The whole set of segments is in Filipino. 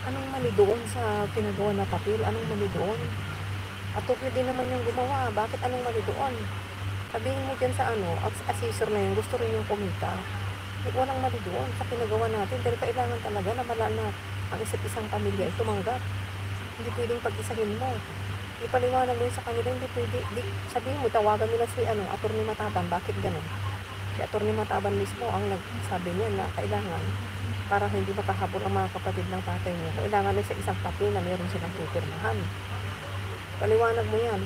Anong mali doon sa pinagawa na papel? Anong mali doon? Attorney din naman yung gumawa. Bakit anong mali doon? Sabihin mo dyan sa ano, assessor na yun, gusto rin yung kumita. Walang mali doon sa pinagawa natin. Pero kailangan talaga na na ang isa't isang pamilya ay tumanggap. Hindi pwedeng pag-isahin mo. Ipaliwanag mo yun sa kanila, hindi pwede. Sabihin mo, tawagan nila si Attorney Mataban. Bakit ganun? Si Attorney Mataban mismo ang nagsabi niya na kailangan para hindi makahabol ang mga kapatid ng tatay niya. Kailangan na sa isang papel na meron silang pipirmahan. Paliwanag mo yan.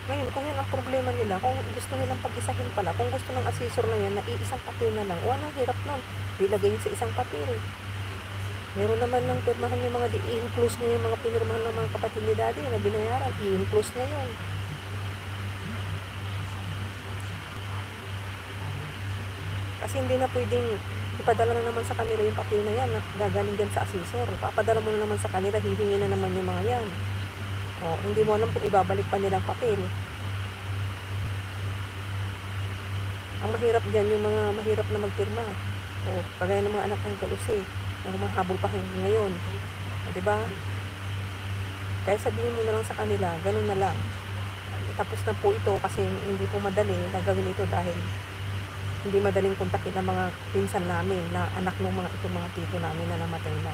Ngayon, kung yan ang problema nila, kung gusto nilang pag-isahin pala, kung gusto ng assessor na yan, na iisang papel na lang, walang hirap nun. Dilagay sa isang papel. Meron naman ng pirmahan yung mga i-enclose niya yung mga pinirmahan ng mga kapatid ni daddy na binayaran. I-enclose niya yun. Kasi hindi na pwedeng ipadala na naman sa kanila yung papel na yan na gagaling dyan sa assessor. Papadala mo na naman sa kanila, hihingi na naman yung mga yan. O, hindi mo alam kung ibabalik pa nilang papel. Ang mahirap dyan, yung mga mahirap na magpirma. O, kagaya ng mga anak ng kalusi, na humahabol pa hanggang ngayon. O, diba? Kaya sabihin mo na lang sa kanila, ganun na lang. Tapos na po ito kasi hindi po madali na gawin ito dahil hindi madaling kontakin ang mga pinsan namin na anak ng itong mga tito namin na namatay na.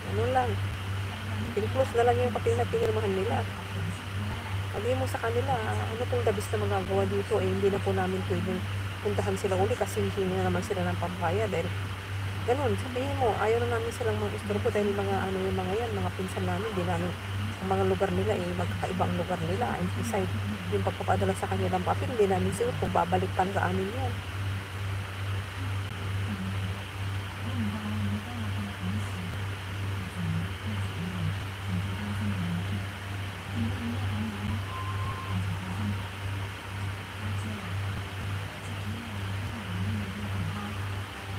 Ganun lang. Pinclose na lang yung papel na pinirmahan nila. Sabihin mo sa kanila, ano pong dabis na magagawa dito, hindi na po namin pwedeng puntahan sila uli kasi hindi na naman sila ng pampaya dahil ganun, sabihin mo, ayaw na namin silang mag-istorbo dahil yung mga yan, mga pinsan namin, di namin, ang mga lugar nila, magkakaibang lugar nila. And beside, yung pagpapadala sa kanilang papel, hindi namin sila kung babalik pa sa amin yan.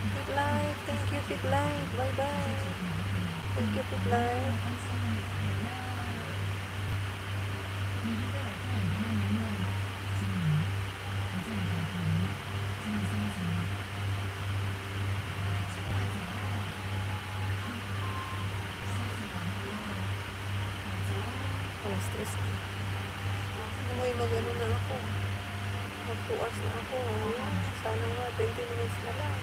Fit Life, thank you Fit Life, bye bye. Thank you Fit Life. Stress. May magano na ako. Magtuas na ako. Sana nga 20 minutes na lang.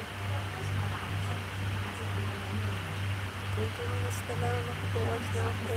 20 minutes na lang. Magtuas na ako.